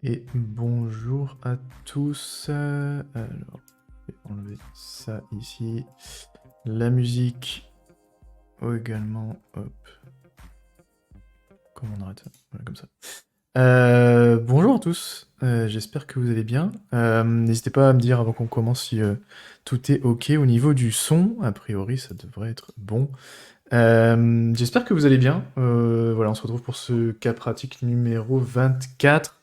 Et bonjour à tous. Alors, je vais enlever ça ici. La musique également. Hop. Comment on arrête ça? Voilà, comme ça. Bonjour à tous. J'espère que vous allez bien. N'hésitez pas à me dire avant qu'on commence si tout est ok au niveau du son. A priori, ça devrait être bon. J'espère que vous allez bien. Voilà, on se retrouve pour ce cas pratique numéro 24.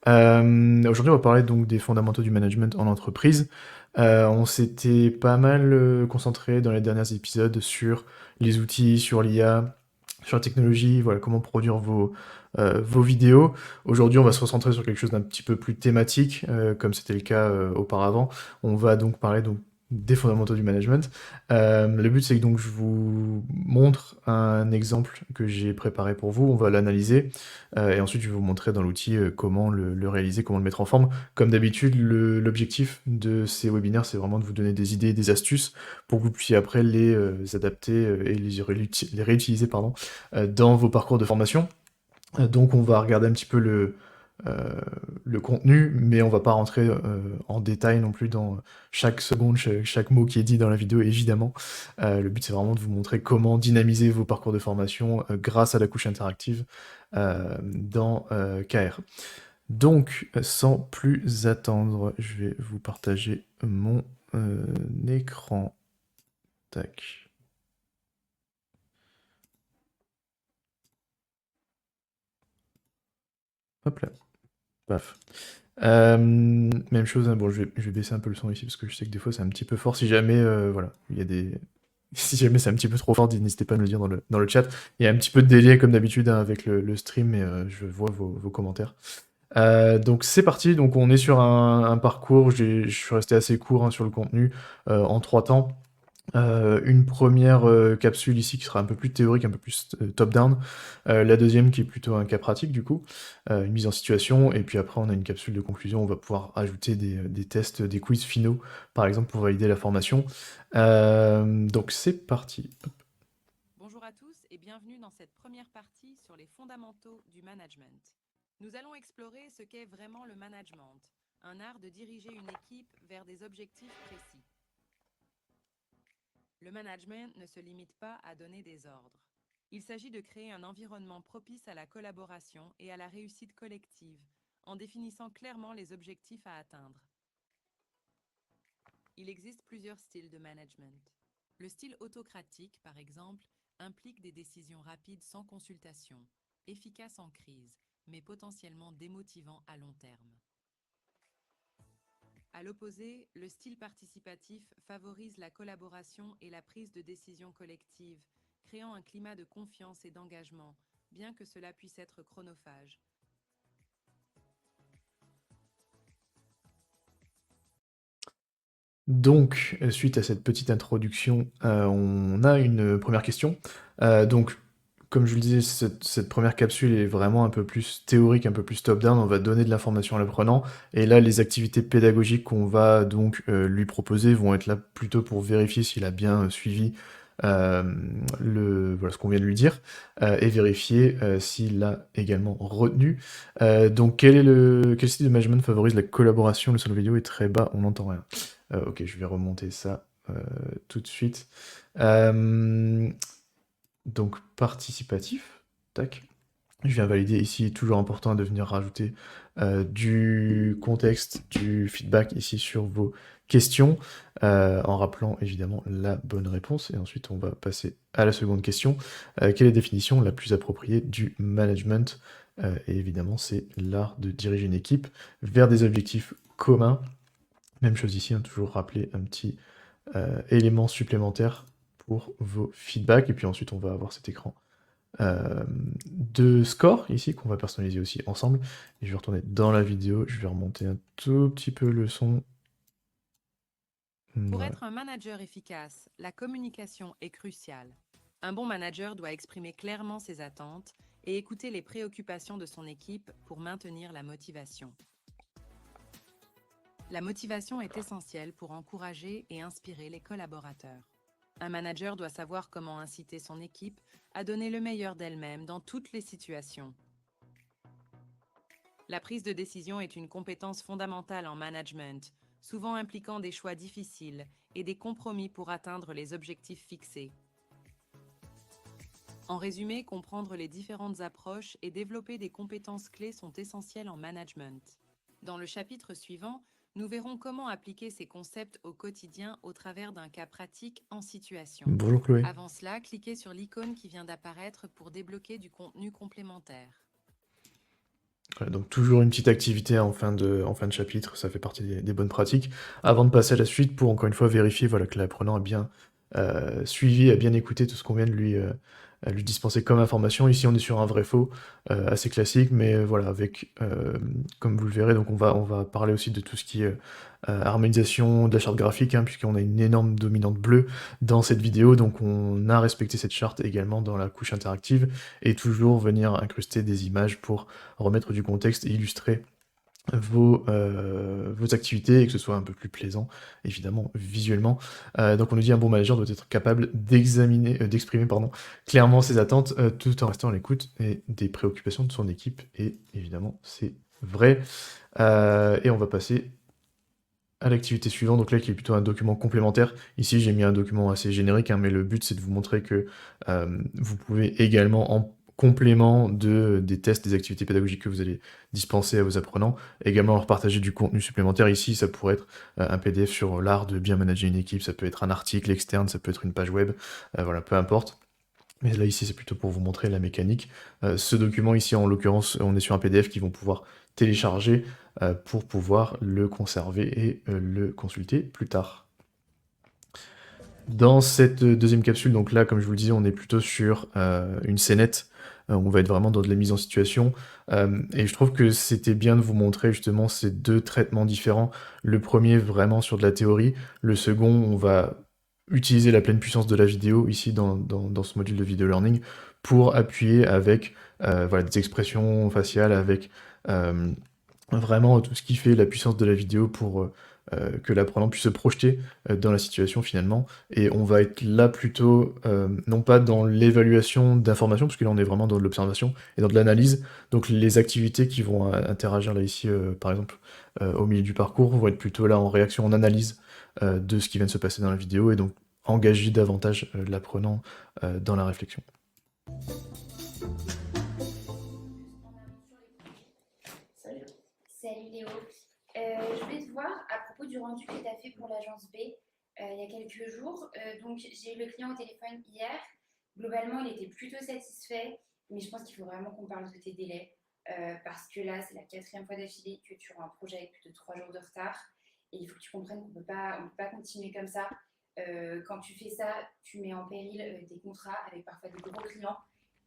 Aujourd'hui, on va parler donc des fondamentaux du management en entreprise. On s'était pas mal concentré dans les derniers épisodes sur les outils, sur l'IA, sur la technologie, voilà, comment produire vos vidéos. Aujourd'hui, on va se recentrer sur quelque chose d'un petit peu plus thématique, comme c'était le cas auparavant. On va donc parler donc, des fondamentaux du management. Le but, c'est que donc je vous montre un exemple que j'ai préparé pour vous, on va l'analyser, et ensuite je vais vous montrer dans l'outil comment le réaliser, comment le mettre en forme. Comme d'habitude, l'objectif de ces webinaires, c'est vraiment de vous donner des idées, des astuces, pour que vous puissiez après les adapter et les réutiliser pardon, dans vos parcours de formation. Donc on va regarder un petit peu euh, le contenu, mais on va pas rentrer en détail non plus dans chaque seconde, chaque mot qui est dit dans la vidéo, évidemment. Le but c'est vraiment de vous montrer comment dynamiser vos parcours de formation grâce à la couche interactive dans KR. Donc, sans plus attendre, je vais vous partager mon écran. Tac. Hop là. Paf. Même chose, hein, bon, je vais baisser un peu le son ici parce que je sais que des fois c'est un petit peu fort. Si jamais, voilà, il y a des. Si jamais c'est un petit peu trop fort, n'hésitez pas à me le dire dans le chat. Il y a un petit peu de délai comme d'habitude hein, avec le stream, mais je vois vos commentaires. Donc c'est parti, donc on est sur un parcours, je suis resté assez court hein, sur le contenu, en 3 temps. Une première capsule ici qui sera un peu plus théorique, un peu plus top-down. La deuxième qui est plutôt un cas pratique du coup, une mise en situation. Et puis après on a une capsule de conclusion, on va pouvoir ajouter des tests, des quiz finaux, par exemple pour valider la formation. Donc c'est parti. Bonjour à tous et bienvenue dans cette première partie sur les fondamentaux du management. Nous allons explorer ce qu'est vraiment le management, un art de diriger une équipe vers des objectifs précis. Le management ne se limite pas à donner des ordres. Il s'agit de créer un environnement propice à la collaboration et à la réussite collective, en définissant clairement les objectifs à atteindre. Il existe plusieurs styles de management. Le style autocratique, par exemple, implique des décisions rapides sans consultation, efficaces en crise, mais potentiellement démotivant à long terme. À l'opposé, le style participatif favorise la collaboration et la prise de décision collective, créant un climat de confiance et d'engagement, bien que cela puisse être chronophage. Donc, suite à cette petite introduction, on a une première question. Donc, comme je le disais, cette première capsule est vraiment un peu plus théorique, un peu plus top-down. On va donner de l'information à l'apprenant. Et là, les activités pédagogiques qu'on va donc lui proposer vont être là plutôt pour vérifier s'il a bien suivi euh, voilà, ce qu'on vient de lui dire et vérifier s'il l'a également retenu. Donc, quel style de management favorise la collaboration? Le son vidéo est très bas, on n'entend rien. Ok, je vais remonter ça tout de suite. Euh, donc participatif, tac. Je viens valider ici, toujours important de venir rajouter du contexte, du feedback ici sur vos questions, en rappelant évidemment la bonne réponse. Et ensuite, on va passer à la seconde question. Quelle est la définition la plus appropriée du management? Et évidemment, c'est l'art de diriger une équipe vers des objectifs communs. Même chose ici, hein, toujours rappeler un petit élément supplémentaire pour vos feedbacks. Et puis ensuite, on va avoir cet écran de score ici qu'on va personnaliser aussi ensemble. Et je vais retourner dans la vidéo, je vais remonter un tout petit peu le son. Pour Voilà. être un manager efficace, la communication est cruciale. Un bon manager doit exprimer clairement ses attentes et écouter les préoccupations de son équipe pour maintenir la motivation. La motivation est essentielle pour encourager et inspirer les collaborateurs. Un manager doit savoir comment inciter son équipe à donner le meilleur d'elle-même dans toutes les situations. La prise de décision est une compétence fondamentale en management, souvent impliquant des choix difficiles et des compromis pour atteindre les objectifs fixés. En résumé, comprendre les différentes approches et développer des compétences clés sont essentiels en management. Dans le chapitre suivant, nous verrons comment appliquer ces concepts au quotidien au travers d'un cas pratique en situation. Bonjour Chloé. Avant cela, cliquez sur l'icône qui vient d'apparaître pour débloquer du contenu complémentaire. Voilà, donc toujours une petite activité en fin de chapitre, ça fait partie des bonnes pratiques. Avant de passer à la suite, pour encore une fois vérifier voilà, que l'apprenant a bien suivi, a bien écouté tout ce qu'on vient de lui dispenser comme information. Ici, on est sur un vrai-faux assez classique, mais voilà, avec, comme vous le verrez, donc on va parler aussi de tout ce qui est harmonisation de la charte graphique, hein, puisqu'on a une énorme dominante bleue dans cette vidéo, donc on a respecté cette charte également dans la couche interactive, et toujours venir incruster des images pour remettre du contexte et illustrer vos activités et que ce soit un peu plus plaisant, évidemment, visuellement. Donc on nous dit un bon manager doit être capable d'exprimer pardon, clairement ses attentes tout en restant à l'écoute et des préoccupations de son équipe. Et évidemment, c'est vrai. Et on va passer à l'activité suivante, donc là qui est plutôt un document complémentaire. Ici j'ai mis un document assez générique, hein, mais le but c'est de vous montrer que vous pouvez également en complément des tests, des activités pédagogiques que vous allez dispenser à vos apprenants, également leur partager du contenu supplémentaire. Ici ça pourrait être un PDF sur l'art de bien manager une équipe, ça peut être un article externe, ça peut être une page web, voilà, peu importe. Mais là, ici, c'est plutôt pour vous montrer la mécanique. Ce document, ici, en l'occurrence, on est sur un PDF qu'ils vont pouvoir télécharger pour pouvoir le conserver et le consulter plus tard. Dans cette deuxième capsule, donc là, comme je vous le disais, on est plutôt sur une scénette. On va être vraiment dans de la mise en situation. Et je trouve que c'était bien de vous montrer justement ces deux traitements différents. Le premier, vraiment sur de la théorie. Le second, on va utiliser la pleine puissance de la vidéo, ici dans ce module de video learning, pour appuyer avec voilà, des expressions faciales, avec vraiment tout ce qui fait la puissance de la vidéo pour que l'apprenant puisse se projeter dans la situation finalement. Et on va être là plutôt, non pas dans l'évaluation d'informations, parce que là on est vraiment dans de l'observation et dans de l'analyse. Donc les activités qui vont interagir là ici, par exemple, au milieu du parcours, vont être plutôt là en réaction, en analyse de ce qui vient de se passer dans la vidéo, et donc engager davantage l'apprenant dans la réflexion. Salut Léo. Je voulais te voir à propos du rendu que tu as fait pour l'agence B il y a quelques jours. Donc, j'ai eu le client au téléphone hier. Globalement, il était plutôt satisfait, mais je pense qu'il faut vraiment qu'on parle de tes délais parce que là, c'est la 4e fois d'affilée que tu rends un projet avec plus de 3 jours de retard. Et il faut que tu comprennes qu'on ne peut pas continuer comme ça. Quand tu fais ça, tu mets en péril des contrats avec parfois des gros clients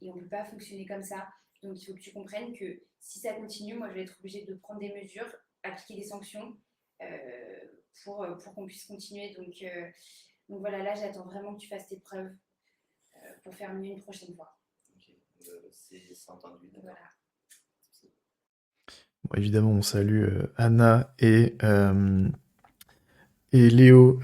et on ne peut pas fonctionner comme ça. Donc, il faut que tu comprennes que si ça continue, moi, je vais être obligée de prendre des mesures, appliquer des sanctions pour qu'on puisse continuer. Donc voilà, là, j'attends vraiment que tu fasses tes preuves pour faire mieux une prochaine fois. Ok, c'est entendu. Voilà. Bon, évidemment, on salue Anna et Léo,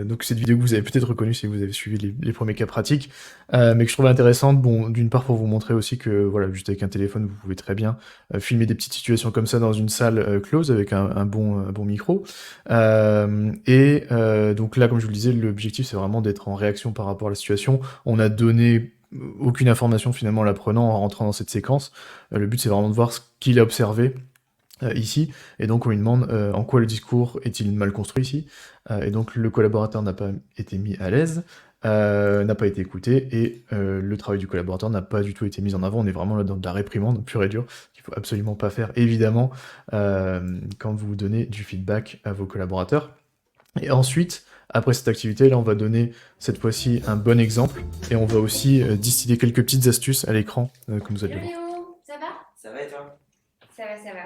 donc cette vidéo que vous avez peut-être reconnue si vous avez suivi les premiers cas pratiques, mais que je trouvais intéressante, bon, d'une part pour vous montrer aussi que, voilà, juste avec un téléphone, vous pouvez très bien filmer des petites situations comme ça dans une salle close avec un bon micro. Donc là, comme je vous le disais, l'objectif c'est vraiment d'être en réaction par rapport à la situation. On a donné aucune information finalement à l'apprenant en rentrant dans cette séquence. Le but c'est vraiment de voir ce qu'il a observé ici, et donc on lui demande en quoi le discours est-il mal construit ici, et donc le collaborateur n'a pas été mis à l'aise, n'a pas été écouté, et le travail du collaborateur n'a pas du tout été mis en avant. On est vraiment là dans de la réprimande pure et dure, qu'il faut absolument pas faire, évidemment, quand vous donnez du feedback à vos collaborateurs. Et ensuite, après cette activité, là, on va donner cette fois-ci un bon exemple, et on va aussi distiller quelques petites astuces à l'écran, comme vous allez Hello le voir. Léo, ça va? Ça va et toi? Ça va, ça va.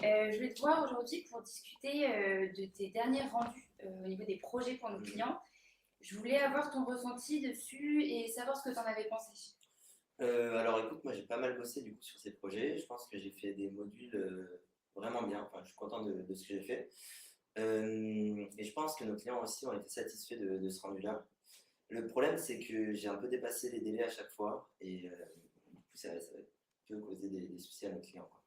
Je voulais te voir aujourd'hui pour discuter de tes derniers rendus au niveau des projets pour nos clients. Je voulais avoir ton ressenti dessus et savoir ce que tu en avais pensé. Alors écoute, moi j'ai pas mal bossé du coup sur ces projets. Je pense que j'ai fait des modules vraiment bien. Enfin, je suis content de ce que j'ai fait. Et je pense que nos clients aussi ont été satisfaits de ce rendu-là. Le problème, c'est que j'ai un peu dépassé les délais à chaque fois et du coup, ça peut causer des soucis à nos clients, quoi.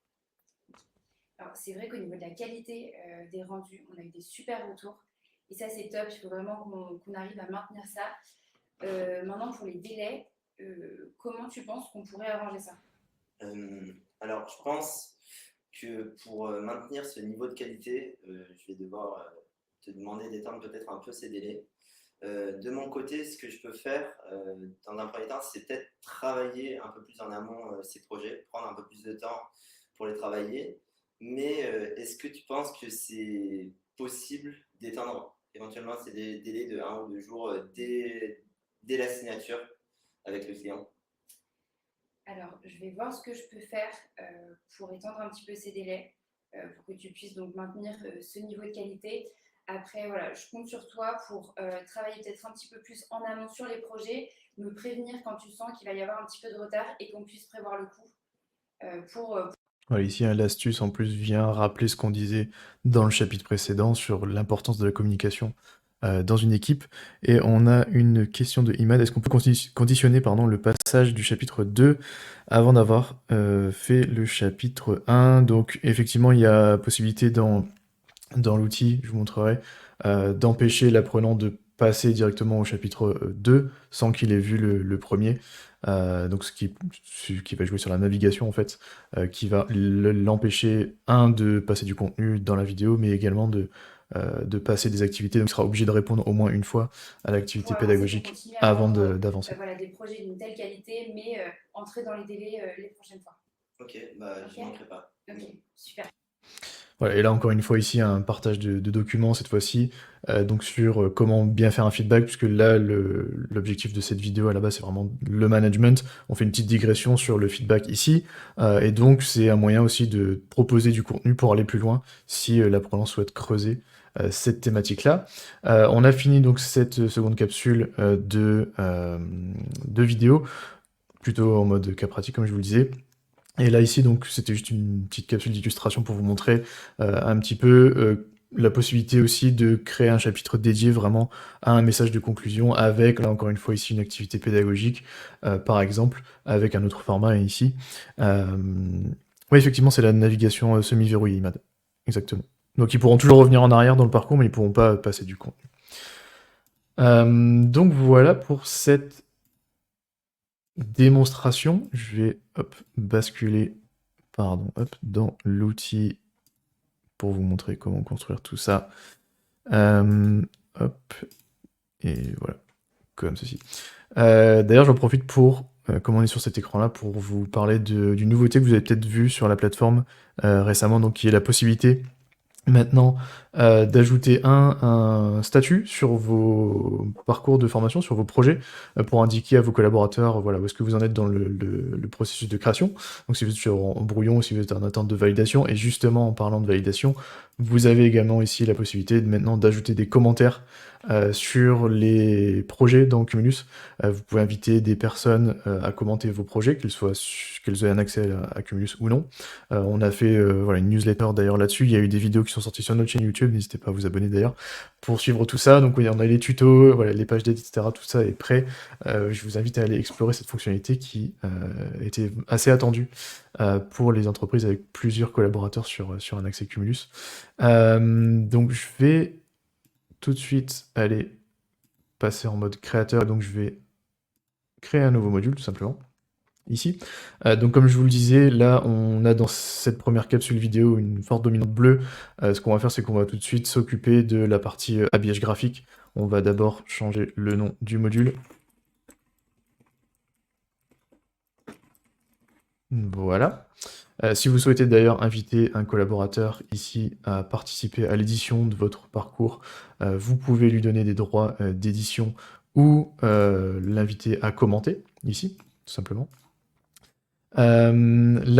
Alors, c'est vrai qu'au niveau de la qualité des rendus, on a eu des super retours. Et ça, c'est top. Il faut vraiment qu'on arrive à maintenir ça. Maintenant, pour les délais, comment tu penses qu'on pourrait arranger ça? Alors, je pense que pour maintenir ce niveau de qualité, je vais devoir te demander d'étendre peut-être un peu ces délais. De mon côté, ce que je peux faire dans un premier temps, c'est peut-être travailler un peu plus en amont ces projets, prendre un peu plus de temps pour les travailler. Mais est-ce que tu penses que c'est possible d'étendre éventuellement ces délais de 1 ou 2 jours dès la signature avec le client? Alors, je vais voir ce que je peux faire pour étendre un petit peu ces délais, pour que tu puisses donc maintenir ce niveau de qualité. Après, voilà, je compte sur toi pour travailler peut-être un petit peu plus en amont sur les projets, me prévenir quand tu sens qu'il va y avoir un petit peu de retard et qu'on puisse prévoir le coup pour Voilà, ici, hein, l'astuce en plus vient rappeler ce qu'on disait dans le chapitre précédent sur l'importance de la communication dans une équipe. Et on a une question de Imad. Est-ce qu'on peut conditionner pardon, le passage du chapitre 2 avant d'avoir fait le chapitre 1? Donc effectivement, il y a possibilité dans l'outil, je vous montrerai, d'empêcher l'apprenant de passer directement au chapitre 2 sans qu'il ait vu le premier. Donc ce qui va jouer sur la navigation en fait, qui va l'empêcher, de passer du contenu dans la vidéo, mais également de passer des activités. Donc il sera obligé de répondre au moins une fois à l'activité pour avancer, pour pédagogique continuer à avant avoir d'avancer. voilà, des projets d'une telle qualité, mais entrer dans les délais les prochaines fois. Ok, bah Ok. je ne manquerai pas. Ok, super. Voilà, et là encore une fois ici un partage de documents cette fois-ci, donc sur comment bien faire un feedback, puisque là l'objectif de cette vidéo à la base c'est vraiment le management. On fait une petite digression sur le feedback ici, et donc c'est un moyen aussi de proposer du contenu pour aller plus loin si l'apprenant souhaite creuser cette thématique-là. On a fini donc cette seconde capsule de vidéo, plutôt en mode cas pratique comme je vous le disais. Et là ici donc c'était juste une petite capsule d'illustration pour vous montrer un petit peu la possibilité aussi de créer un chapitre dédié vraiment à un message de conclusion avec, là encore une fois ici, une activité pédagogique, par exemple, avec un autre format ici. Oui, effectivement, c'est la navigation semi-verrouillée, IMAD. Exactement. Donc ils pourront toujours revenir en arrière dans le parcours, mais ils pourront pas passer du contenu. Donc voilà pour cette démonstration. Je vais basculer dans l'outil pour vous montrer comment construire tout ça. Hop, et voilà, comme ceci. D'ailleurs, j'en profite pour, comme on est sur cet écran-là, pour vous parler d'une nouveauté que vous avez peut-être vue sur la plateforme récemment, donc qui est la possibilité maintenant d'ajouter un statut sur vos parcours de formation, sur vos projets, pour indiquer à vos collaborateurs voilà, où est-ce que vous en êtes dans le processus de création. Donc si vous êtes en brouillon ou si vous êtes en attente de validation. Et justement, en parlant de validation, vous avez également ici la possibilité maintenant d'ajouter des commentaires sur les projets dans Cumulus. Vous pouvez inviter des personnes à commenter vos projets, qu'elles aient un accès à Cumulus ou non. On a fait voilà, une newsletter d'ailleurs là-dessus. Il y a eu des vidéos qui sont sorties sur notre chaîne YouTube. N'hésitez pas à vous abonner d'ailleurs pour suivre tout ça. Donc oui, on a les tutos, voilà, les pages d'aide, etc. Tout ça est prêt. Je vous invite à aller explorer cette fonctionnalité qui était assez attendue pour les entreprises avec plusieurs collaborateurs sur un accès Cumulus. Donc je vais tout de suite aller passer en mode créateur. Donc je vais créer un nouveau module tout simplement. Ici. Donc comme je vous le disais, là on a dans cette première capsule vidéo une forte dominante bleue. Ce qu'on va faire, c'est qu'on va tout de suite s'occuper de la partie habillage graphique. On va d'abord changer le nom du module. Voilà. Si vous souhaitez d'ailleurs inviter un collaborateur ici à participer à l'édition de votre parcours, vous pouvez lui donner des droits d'édition ou l'inviter à commenter ici, tout simplement. La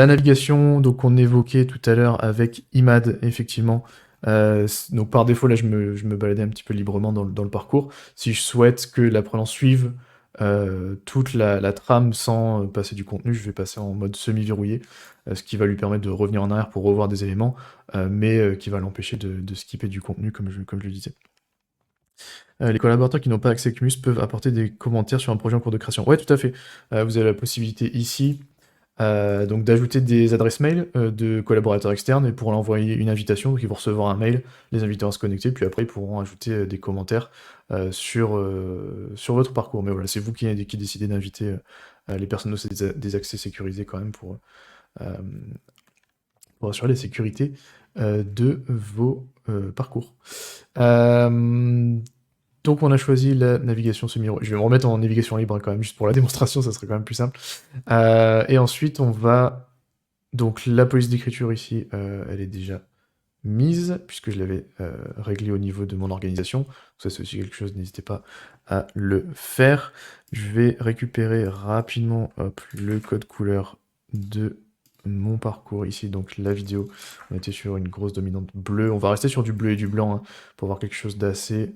navigation, donc on évoquait tout à l'heure avec Imad, effectivement. Donc par défaut, là, je me baladais un petit peu librement dans le parcours. Si je souhaite que l'apprenant suive toute la trame sans passer du contenu, je vais passer en mode semi-verrouillé, ce qui va lui permettre de revenir en arrière pour revoir des éléments, mais qui va l'empêcher de skipper du contenu, comme je le disais. Les collaborateurs qui n'ont pas accès à Cumulus peuvent apporter des commentaires sur un projet en cours de création. Ouais, tout à fait. Vous avez la possibilité ici donc d'ajouter des adresses mail de collaborateurs externes et pour l'envoyer une invitation, donc ils vont recevoir un mail, les invitant à se connecter, puis après ils pourront ajouter des commentaires sur votre parcours. Mais voilà, c'est vous qui décidez d'inviter les personnes, donc c'est des accès sécurisés quand même euh, pour assurer la sécurité de vos parcours. Donc on a choisi la navigation semi-libre. Je vais me remettre en navigation libre hein, quand même, juste pour la démonstration, ça serait quand même plus simple. Et ensuite on va... Donc la police d'écriture ici, elle est déjà mise, puisque je l'avais réglée au niveau de mon organisation. Ça c'est aussi quelque chose, n'hésitez pas à le faire. Je vais récupérer rapidement hop, le code couleur de mon parcours ici, donc la vidéo. On était sur une grosse dominante bleue. On va rester sur du bleu et du blanc hein, pour avoir quelque chose d'assez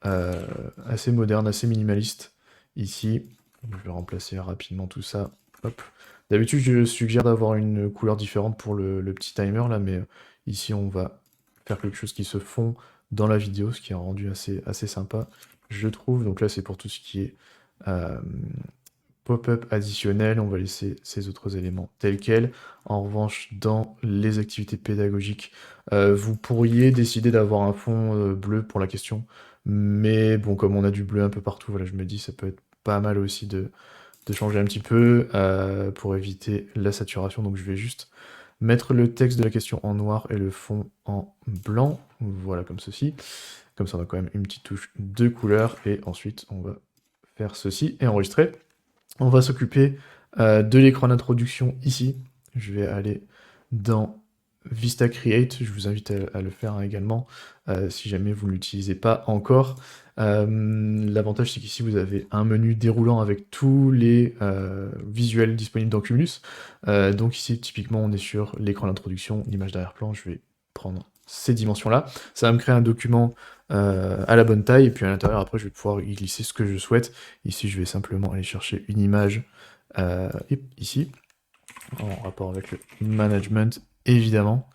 assez moderne, assez minimaliste ici. Je vais remplacer rapidement tout ça. Hop. D'habitude, je suggère d'avoir une couleur différente pour le petit timer là, mais ici on va faire quelque chose qui se fond dans la vidéo, ce qui est un rendu assez sympa, je trouve. Donc là, c'est pour tout ce qui est pop-up additionnel, on va laisser ces autres éléments tels quels. En revanche, dans les activités pédagogiques, vous pourriez décider d'avoir un fond bleu pour la question, mais bon, comme on a du bleu un peu partout, voilà, je me dis ça peut être pas mal aussi de changer un petit peu pour éviter la saturation. Donc je vais juste mettre le texte de la question en noir et le fond en blanc, voilà comme ceci. Comme ça on a quand même une petite touche de couleur, et ensuite on va faire ceci et enregistrer. On va s'occuper de l'écran d'introduction ici. Je vais aller dans Vista Create, je vous invite à le faire hein, également, si jamais vous ne l'utilisez pas encore. L'avantage c'est qu'ici vous avez un menu déroulant avec tous les visuels disponibles dans Cumulus. Donc ici typiquement on est sur l'écran d'introduction, l'image d'arrière-plan, je vais prendre ces dimensions-là. Ça va me créer un document à la bonne taille, et puis à l'intérieur après je vais pouvoir y glisser ce que je souhaite. Ici je vais simplement aller chercher une image ici, en rapport avec le management évidemment.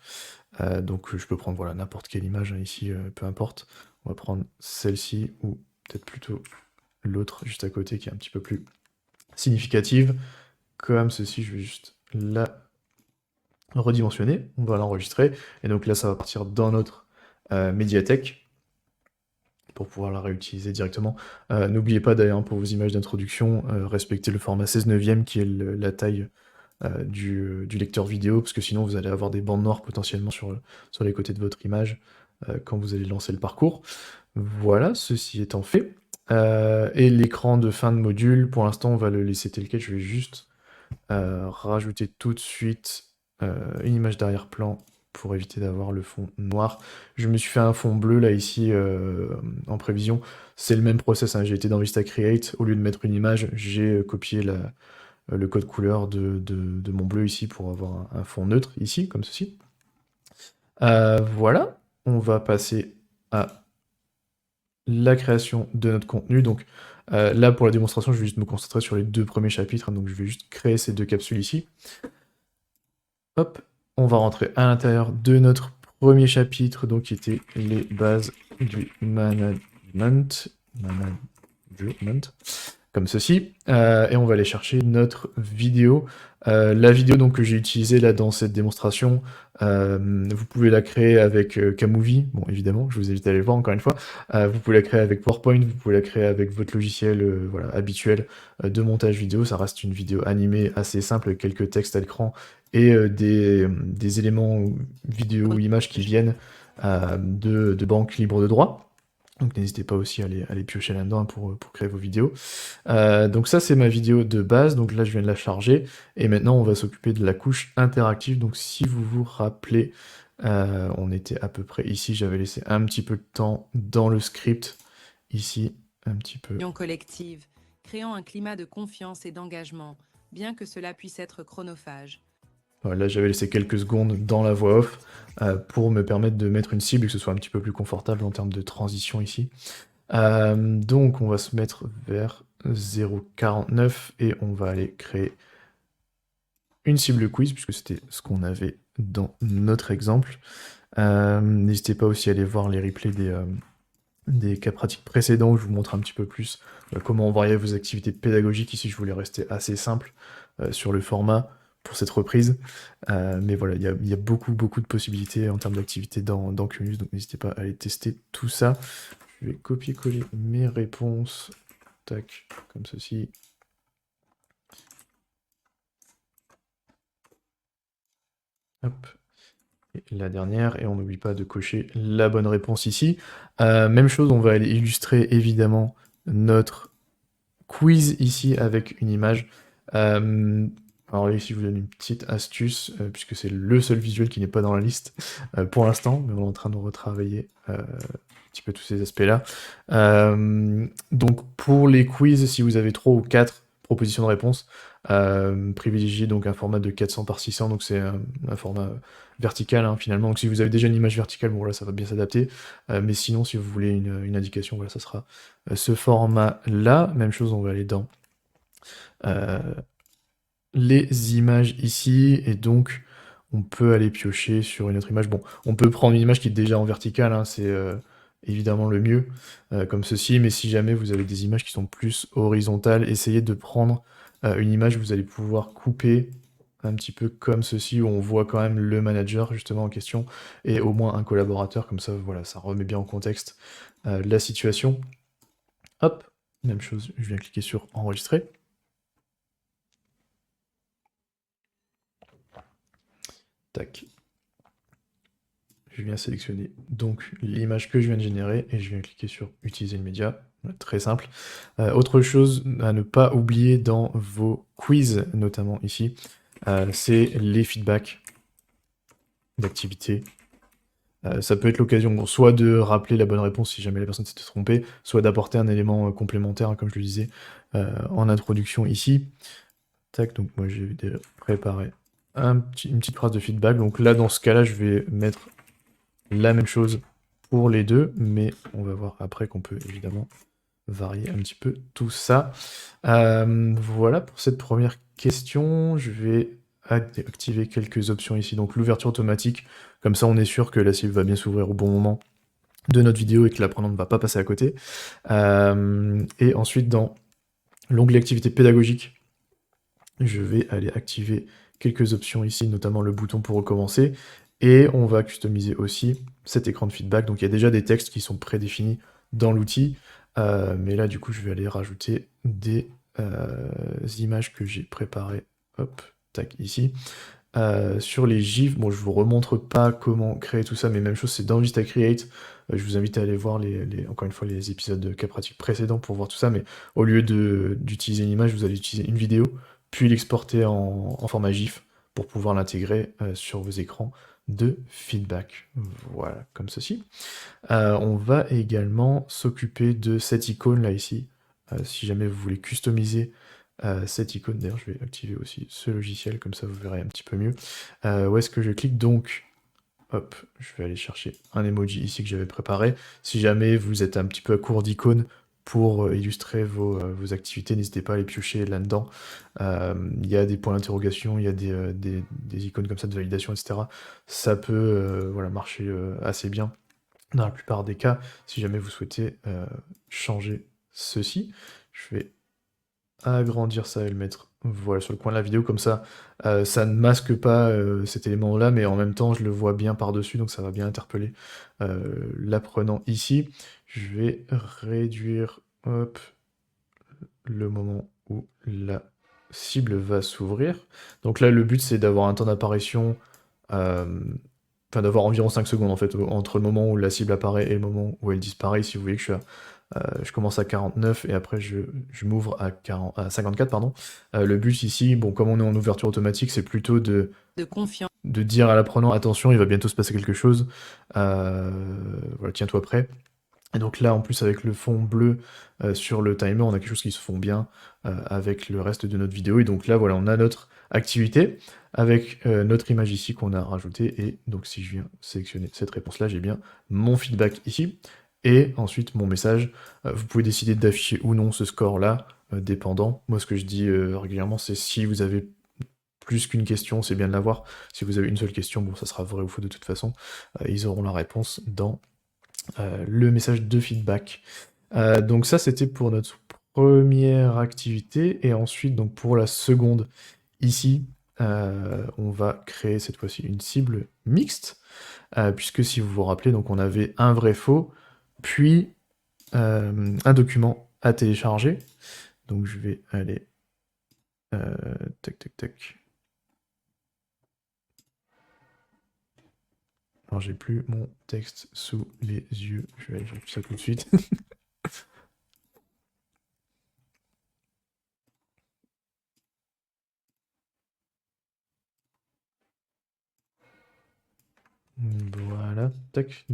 Donc je peux prendre voilà, n'importe quelle image hein, ici, peu importe. On va prendre celle-ci, ou peut-être plutôt l'autre juste à côté qui est un petit peu plus significative. Comme ceci, je vais juste la redimensionner, on va l'enregistrer, et donc là ça va partir dans notre médiathèque pour pouvoir la réutiliser directement. N'oubliez pas d'ailleurs pour vos images d'introduction, respecter le format 16/9 qui est la taille du lecteur vidéo, parce que sinon vous allez avoir des bandes noires potentiellement sur les côtés de votre image quand vous allez lancer le parcours. Voilà, ceci étant fait. Et l'écran de fin de module, pour l'instant on va le laisser tel quel, je vais juste rajouter tout de suite une image d'arrière-plan pour éviter d'avoir le fond noir. Je me suis fait un fond bleu là ici en prévision. C'est le même process, hein. J'ai été dans Vista Create, au lieu de mettre une image, j'ai copié le code couleur de mon bleu ici pour avoir un fond neutre ici, comme ceci. Voilà, on va passer à la création de notre contenu. Donc là, pour la démonstration, je vais juste me concentrer sur les 2 premiers chapitres, hein, donc je vais juste créer ces 2 capsules ici. Hop, on va rentrer à l'intérieur de notre premier chapitre, donc qui était les bases du management, comme ceci, et on va aller chercher notre vidéo. La vidéo donc, que j'ai utilisée là dans cette démonstration, vous pouvez la créer avec Camovie, bon évidemment, je vous invite à aller le voir encore une fois. Vous pouvez la créer avec PowerPoint, vous pouvez la créer avec votre logiciel voilà, habituel de montage vidéo. Ça reste une vidéo animée assez simple avec quelques textes à l'écran et des éléments vidéo ou images qui viennent de banques libres de droit. Donc n'hésitez pas aussi à aller piocher là-dedans pour créer vos vidéos. Donc ça c'est ma vidéo de base, donc là je viens de la charger, et maintenant on va s'occuper de la couche interactive. Donc si vous vous rappelez, on était à peu près ici, j'avais laissé un petit peu de temps dans le script, ici, un petit peu. Collective, créant un climat de confiance et d'engagement, bien que cela puisse être chronophage. Voilà, là j'avais laissé quelques secondes dans la voix off pour me permettre de mettre une cible et que ce soit un petit peu plus confortable en termes de transition ici. Donc on va se mettre vers 0,49 et on va aller créer une cible quiz puisque c'était ce qu'on avait dans notre exemple. N'hésitez pas aussi à aller voir les replays des cas pratiques précédents où je vous montre un petit peu plus comment varier vos activités pédagogiques. Ici je voulais rester assez simple sur le format pour cette reprise. Mais voilà, il y a beaucoup de possibilités en termes d'activité dans Cumulus, donc n'hésitez pas à aller tester tout ça. Je vais copier-coller mes réponses, tac, comme ceci. Hop. Et la dernière, et on n'oublie pas de cocher la bonne réponse ici. Même chose, on va aller illustrer évidemment notre quiz ici avec une image. Alors ici, je vous donne une petite astuce, puisque c'est le seul visuel qui n'est pas dans la liste pour l'instant, mais on est en train de retravailler un petit peu tous ces aspects-là. Donc pour les quiz, si vous avez 3 ou 4 propositions de réponse, privilégiez donc un format de 400 par 600, donc c'est un format vertical hein, finalement. Donc si vous avez déjà une image verticale, bon là ça va bien s'adapter. Mais sinon, si vous voulez une indication, voilà, ça sera ce format-là. Même chose, on va aller dans les images ici, et donc on peut aller piocher sur une autre image. Bon, on peut prendre une image qui est déjà en vertical, hein, c'est évidemment le mieux, comme ceci, mais si jamais vous avez des images qui sont plus horizontales, essayez de prendre une image où vous allez pouvoir couper un petit peu comme ceci, où on voit quand même le manager justement en question, et au moins un collaborateur, comme ça, voilà, ça remet bien en contexte la situation. Hop, même chose, je viens cliquer sur enregistrer. Tac. Je viens sélectionner donc l'image que je viens de générer et je viens cliquer sur utiliser le média. Très simple. Autre chose à ne pas oublier dans vos quiz, notamment ici, c'est les feedbacks d'activité. Ça peut être l'occasion soit de rappeler la bonne réponse si jamais la personne s'était trompée, soit d'apporter un élément complémentaire, hein, comme je le disais en introduction ici. Tac, donc moi j'ai préparé une petite phrase de feedback. Donc là, dans ce cas-là, je vais mettre la même chose pour les deux, mais on va voir après qu'on peut évidemment varier un petit peu tout ça. Voilà pour cette première question. Je vais activer quelques options ici. Donc l'ouverture automatique, comme ça on est sûr que la cible va bien s'ouvrir au bon moment de notre vidéo et que l'apprenant ne va pas passer à côté. Et ensuite dans l'onglet activité pédagogique, je vais aller activer quelques options ici, notamment le bouton pour recommencer. Et on va customiser aussi cet écran de feedback. Donc il y a déjà des textes qui sont prédéfinis dans l'outil. Mais là, du coup, je vais aller rajouter des images que j'ai préparées. Hop, tac, ici. Sur les GIFs, bon, je vous remontre pas comment créer tout ça, mais même chose, c'est dans Vista Create. Je vous invite à aller voir encore une fois les épisodes de cas pratiques précédents pour voir tout ça, mais au lieu d'utiliser une image, vous allez utiliser une vidéo, puis l'exporter en format GIF pour pouvoir l'intégrer sur vos écrans de feedback. Voilà, comme ceci. On va également s'occuper de cette icône là ici. Si jamais vous voulez customiser cette icône, d'ailleurs je vais activer aussi ce logiciel, comme ça vous verrez un petit peu mieux. Où est-ce que je clique donc? Hop, je vais aller chercher un emoji ici que j'avais préparé. Si jamais vous êtes un petit peu à court d'icônes pour illustrer vos activités, n'hésitez pas à les piocher là-dedans. Il y a des points d'interrogation, il y a des icônes comme ça de validation, etc. Ça peut voilà, marcher assez bien dans la plupart des cas. Si jamais vous souhaitez changer ceci, je vais agrandir ça et le mettre voilà, sur le coin de la vidéo, comme ça, ça ne masque pas cet élément-là, mais en même temps, je le vois bien par-dessus, donc ça va bien interpeller l'apprenant ici. Je vais réduire, hop, le moment où la cible va s'ouvrir. Donc là, le but, c'est d'avoir un temps d'apparition, enfin d'avoir environ 5 secondes, en fait, entre le moment où la cible apparaît et le moment où elle disparaît. Si vous voyez que je commence à 49 et après je m'ouvre à 54, pardon. Le but ici, bon, comme on est en ouverture automatique, c'est plutôt de confiance. de dire à l'apprenant, attention, il va bientôt se passer quelque chose, voilà, tiens-toi prêt. Et donc là, en plus, avec le fond bleu sur le timer, on a quelque chose qui se fond bien avec le reste de notre vidéo. Et donc là, voilà, on a notre activité avec notre image ici qu'on a rajoutée. Et donc si je viens sélectionner cette réponse-là, j'ai bien mon feedback ici. Et ensuite, mon message. Vous pouvez décider d'afficher ou non ce score-là, dépendant. Moi, ce que je dis régulièrement, c'est si vous avez plus qu'une question, c'est bien de l'avoir. Si vous avez une seule question, bon, ça sera vrai ou faux de toute façon. Ils auront la réponse dans le message de feedback. Donc ça, c'était pour notre première activité. Et ensuite, donc pour la seconde, ici, on va créer cette fois-ci une cible mixte, puisque si vous vous rappelez, donc on avait un vrai faux, puis un document à télécharger. Donc je vais aller tac tac tac. Alors j'ai plus mon texte sous les yeux, je vais aller chercher ça tout de suite. Voilà, tac.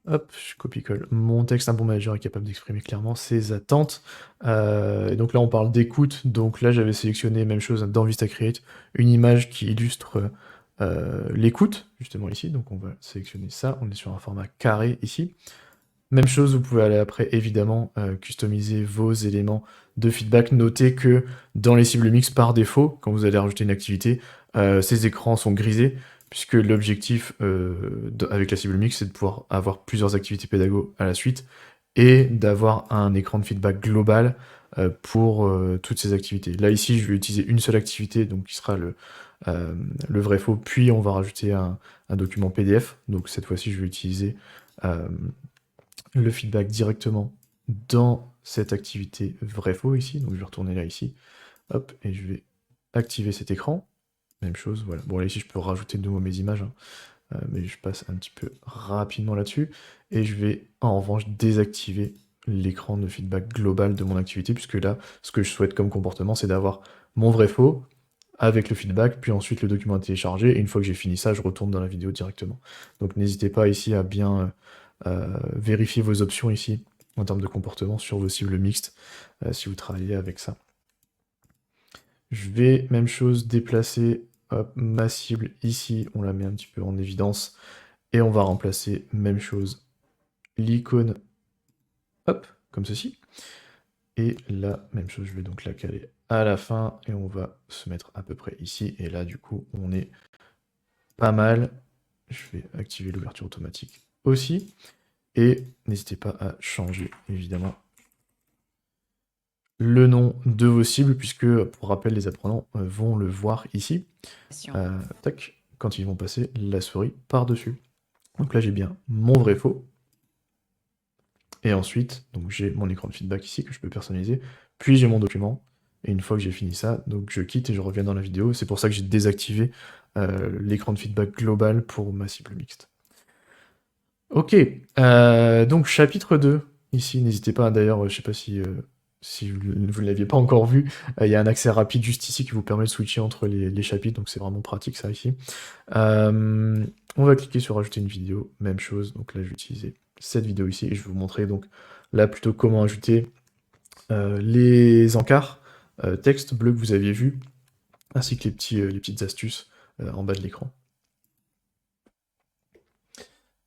Hop, je copie-colle. Mon texte, un bon manager est capable d'exprimer clairement ses attentes. Et donc là, on parle d'écoute. Donc là, j'avais sélectionné, même chose dans Vista Create, une image qui illustre l'écoute, justement ici. Donc on va sélectionner ça. On est sur un format carré ici. Même chose, vous pouvez aller après, évidemment, customiser vos éléments de feedback. Notez que dans les cibles mixtes, par défaut, quand vous allez rajouter une activité, ces écrans sont grisés, puisque l'objectif avec la cible mixte, c'est de pouvoir avoir plusieurs activités pédago à la suite, et d'avoir un écran de feedback global pour toutes ces activités. Là, ici, je vais utiliser une seule activité, donc qui sera le vrai faux, puis on va rajouter un document PDF. Donc cette fois-ci, je vais utiliser le feedback directement dans cette activité vrai-faux ici. Donc je vais retourner là ici, hop, et je vais activer cet écran. Même chose, voilà. Bon là ici je peux rajouter de nouveau mes images, hein, mais je passe un petit peu rapidement là-dessus. Et je vais en revanche désactiver l'écran de feedback global de mon activité, puisque là, ce que je souhaite comme comportement, c'est d'avoir mon vrai-faux avec le feedback, puis ensuite le document à télécharger, et une fois que j'ai fini ça, je retourne dans la vidéo directement. Donc n'hésitez pas ici à bien vérifier vos options ici, en termes de comportement, sur vos cibles mixtes, si vous travaillez avec ça. Je vais, même chose, déplacer ma cible ici, on la met un petit peu en évidence, et on va remplacer, même chose, l'icône, hop, comme ceci. Et là, même chose, je vais donc la caler à la fin, et on va se mettre à peu près ici, et là, du coup, on est pas mal. Je vais activer l'ouverture automatique aussi, et n'hésitez pas à changer, évidemment, le nom de vos cibles, puisque, pour rappel, les apprenants vont le voir ici, tac, quand ils vont passer la souris par-dessus. Donc là, j'ai bien mon vrai-faux, et ensuite, donc j'ai mon écran de feedback ici que je peux personnaliser, puis j'ai mon document, et une fois que j'ai fini ça, donc je quitte et je reviens dans la vidéo. C'est pour ça que j'ai désactivé l'écran de feedback global pour ma cible mixte. Ok, donc chapitre 2, ici, n'hésitez pas, d'ailleurs, je sais pas si vous ne l'aviez pas encore vu, il y a un accès rapide juste ici qui vous permet de switcher entre les chapitres, donc c'est vraiment pratique ça ici. On va cliquer sur ajouter une vidéo, même chose, donc là je vais utiliser cette vidéo ici, et je vais vous montrer donc là plutôt comment ajouter les encarts texte bleu que vous aviez vu, ainsi que les petites astuces en bas de l'écran.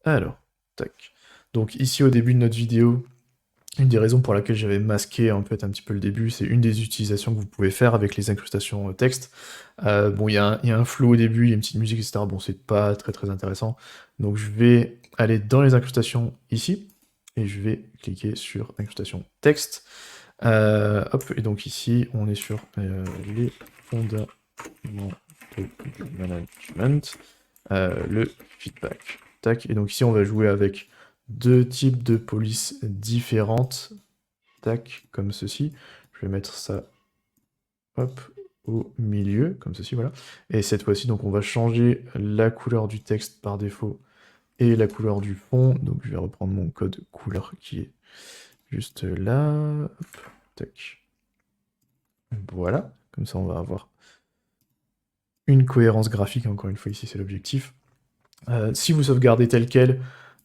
Alors, tac. Donc ici au début de notre vidéo, une des raisons pour laquelle j'avais masqué en fait un petit peu le début, c'est une des utilisations que vous pouvez faire avec les incrustations texte. Bon, il y a un flow au début, il y a une petite musique, etc. Bon, c'est pas très intéressant. Donc je vais aller dans les incrustations ici, et je vais cliquer sur incrustation texte. Hop, et donc ici, on est sur les fondamentaux du management, le feedback. Tac, et donc ici, on va jouer avec deux types de polices différentes, tac, comme ceci. Je vais mettre ça, hop, au milieu, comme ceci, voilà. Et cette fois-ci, donc, on va changer la couleur du texte par défaut et la couleur du fond. Donc, je vais reprendre mon code couleur qui est juste là. Hop, tac. Voilà, comme ça, on va avoir une cohérence graphique. Encore une fois, ici, c'est l'objectif. Si vous sauvegardez tel quel,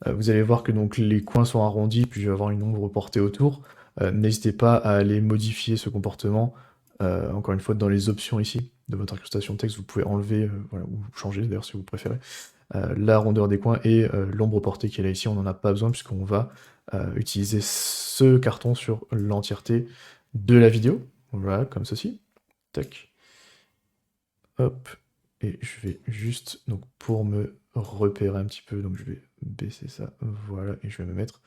vous allez voir que donc les coins sont arrondis, puis je vais avoir une ombre portée autour. N'hésitez pas à aller modifier ce comportement. Encore une fois, dans les options ici de votre incrustation texte, vous pouvez enlever, voilà, ou changer d'ailleurs si vous préférez, la rondeur des coins et l'ombre portée qui est là ici, on n'en a pas besoin puisqu'on va utiliser ce carton sur l'entièreté de la vidéo. Voilà, comme ceci. Tac. Hop. Et je vais juste, donc pour me repérer un petit peu, donc je vais baisser ça, voilà, et je vais me mettre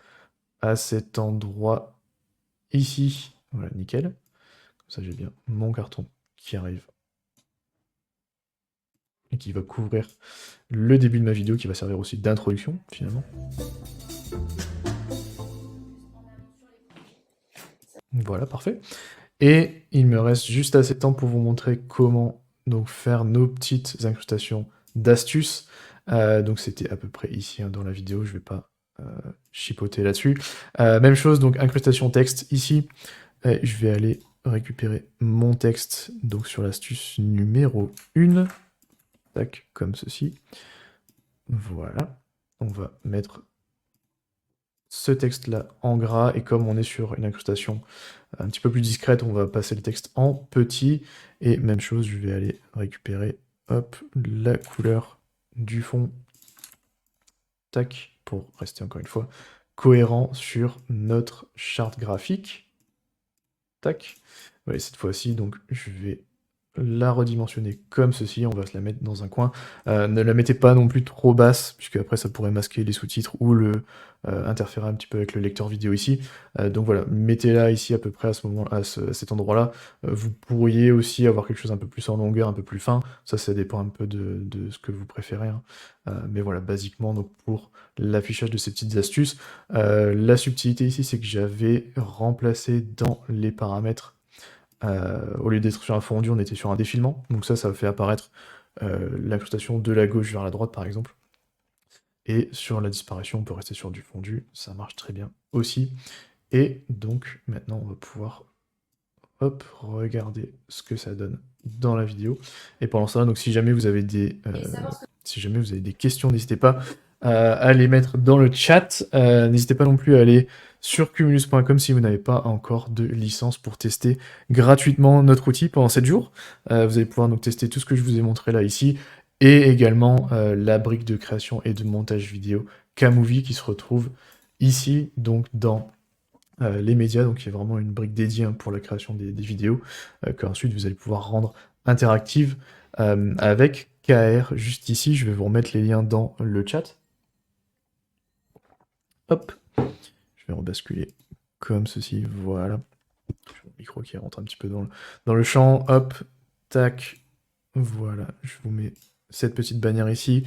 à cet endroit ici. Voilà, nickel. Comme ça, j'ai bien mon carton qui arrive et qui va couvrir le début de ma vidéo, qui va servir aussi d'introduction, finalement. Voilà, parfait. Et il me reste juste assez de temps pour vous montrer comment donc faire nos petites incrustations d'astuces. Donc c'était à peu près ici hein, dans la vidéo, je vais pas chipoter là-dessus. Même chose, donc incrustation texte ici. Je vais aller récupérer mon texte donc sur l'astuce numéro 1. Tac, comme ceci. Voilà. On va mettre ce texte-là en gras, et comme on est sur une incrustation un petit peu plus discrète, on va passer le texte en petit, et même chose, je vais aller récupérer, hop, la couleur du fond, tac, pour rester encore une fois cohérent sur notre charte graphique, tac. Ouais, cette fois-ci, donc je vais la redimensionner comme ceci, on va se la mettre dans un coin. Ne la mettez pas non plus trop basse, puisque après ça pourrait masquer les sous-titres ou interférer un petit peu avec le lecteur vidéo ici. Donc voilà, mettez-la ici à peu près à ce moment, à cet endroit-là. Vous pourriez aussi avoir quelque chose un peu plus en longueur, un peu plus fin. Ça dépend un peu de ce que vous préférez. Hein. Mais voilà, basiquement, donc pour l'affichage de ces petites astuces, la subtilité ici, c'est que j'avais remplacé dans les paramètres au lieu d'être sur un fondu, on était sur un défilement. Donc ça fait apparaître l'incrustation de la gauche vers la droite, par exemple. Et sur la disparition, on peut rester sur du fondu. Ça marche très bien aussi. Et donc, maintenant, on va pouvoir hop, regarder ce que ça donne dans la vidéo. Et pendant ça, donc si jamais vous avez des questions, n'hésitez pas à les mettre dans le chat. N'hésitez pas non plus à aller sur cumulus.com si vous n'avez pas encore de licence pour tester gratuitement notre outil pendant 7 jours. Vous allez pouvoir donc tester tout ce que je vous ai montré là ici, et également la brique de création et de montage vidéo Kmovie qui se retrouve ici, donc dans les médias, donc il y a vraiment une brique dédiée hein, pour la création des vidéos, qu'ensuite vous allez pouvoir rendre interactive avec KR. Juste ici, je vais vous remettre les liens dans le chat. Hop, je vais rebasculer comme ceci, voilà. Mon micro qui rentre un petit peu dans le champ, hop, tac, voilà, je vous mets cette petite bannière ici,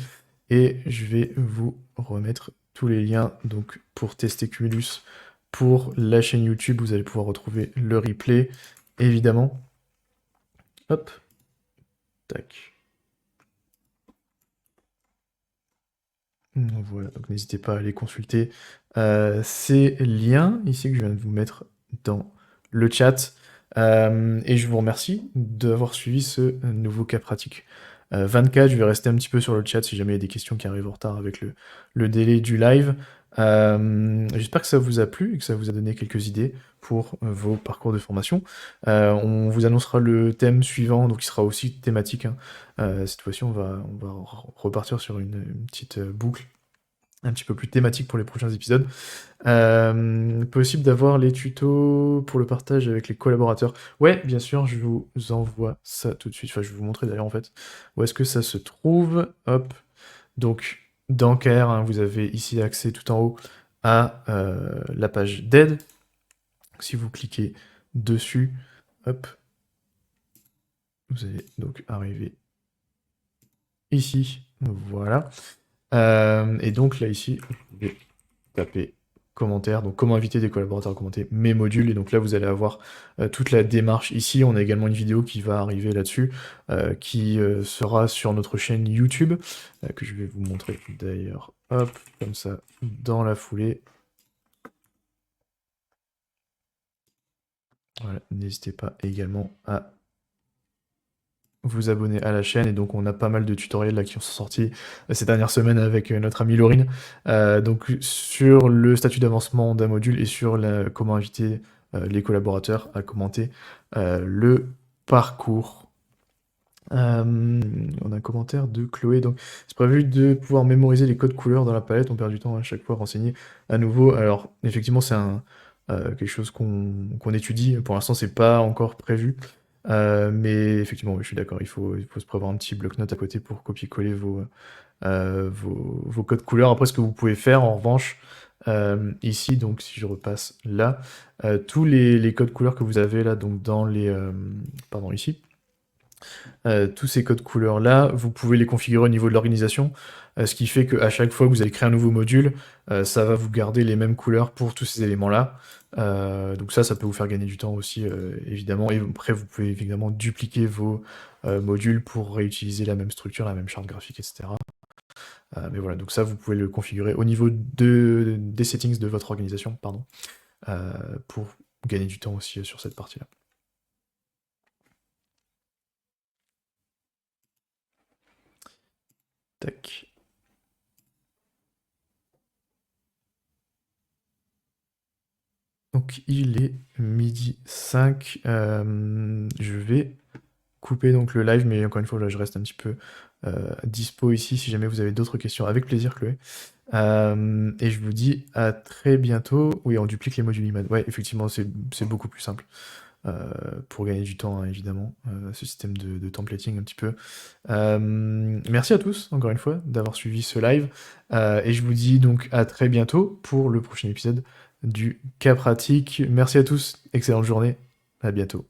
et je vais vous remettre tous les liens donc pour tester Cumulus. Pour la chaîne YouTube, vous allez pouvoir retrouver le replay, évidemment. Hop, tac. Voilà, donc n'hésitez pas à aller consulter ces liens ici que je viens de vous mettre dans le chat. Et je vous remercie d'avoir suivi ce nouveau cas pratique 24. Je vais rester un petit peu sur le chat si jamais il y a des questions qui arrivent en retard avec le délai du live. J'espère que ça vous a plu et que ça vous a donné quelques idées pour vos parcours de formation. On vous annoncera le thème suivant, donc il sera aussi thématique. Hein. Cette fois-ci, on va repartir sur une petite boucle un petit peu plus thématique pour les prochains épisodes. Possible d'avoir les tutos pour le partage avec les collaborateurs. Ouais, bien sûr, je vous envoie ça tout de suite. Enfin, je vais vous montrer d'ailleurs en fait où est-ce que ça se trouve. Hop, donc dans KR, hein, vous avez ici accès tout en haut à la page d'aide. Si vous cliquez dessus, hop, vous allez donc arriver ici, voilà. Et donc là ici, vous pouvez taper commentaire, donc comment inviter des collaborateurs à commenter mes modules, et donc là vous allez avoir toute la démarche ici. On a également une vidéo qui va arriver là-dessus, qui sera sur notre chaîne YouTube, que je vais vous montrer d'ailleurs, hop, comme ça, dans la foulée. Voilà, n'hésitez pas également à vous abonner à la chaîne, et donc on a pas mal de tutoriels là qui sont sortis ces dernières semaines avec notre amie Laurine, donc sur le statut d'avancement d'un module et sur comment inviter les collaborateurs à commenter le parcours. On a un commentaire de Chloé, donc c'est prévu de pouvoir mémoriser les codes couleurs dans la palette, on perd du temps à chaque fois à renseigner à nouveau. Alors effectivement c'est quelque chose qu'on étudie, pour l'instant c'est pas encore prévu. Mais effectivement, oui, je suis d'accord, il faut se prévoir un petit bloc-notes à côté pour copier-coller vos codes couleurs. Après, ce que vous pouvez faire, en revanche, ici, donc si je repasse là, tous les codes couleurs que vous avez là, donc dans les... pardon, ici, Tous ces codes couleurs-là, vous pouvez les configurer au niveau de l'organisation, ce qui fait qu'à chaque fois que vous allez créer un nouveau module, ça va vous garder les mêmes couleurs pour tous ces éléments-là. Donc ça peut vous faire gagner du temps aussi, évidemment. Et après, vous pouvez évidemment dupliquer vos modules pour réutiliser la même structure, la même charte graphique, etc. Mais voilà, donc ça, vous pouvez le configurer au niveau des settings de votre organisation, pardon, pour gagner du temps aussi sur cette partie-là. Tac. Donc il est 12h05. Je vais couper donc le live, mais encore une fois, là, je reste un petit peu dispo ici si jamais vous avez d'autres questions. Avec plaisir, Chloé. Et je vous dis à très bientôt. Oui, on duplique les modules IMAD. Ouais, effectivement, c'est beaucoup plus simple. Pour gagner du temps, hein, évidemment, ce système de templating un petit peu. Merci à tous, encore une fois, d'avoir suivi ce live. Et je vous dis donc à très bientôt pour le prochain épisode du cas pratique. Merci à tous, excellente journée, à bientôt.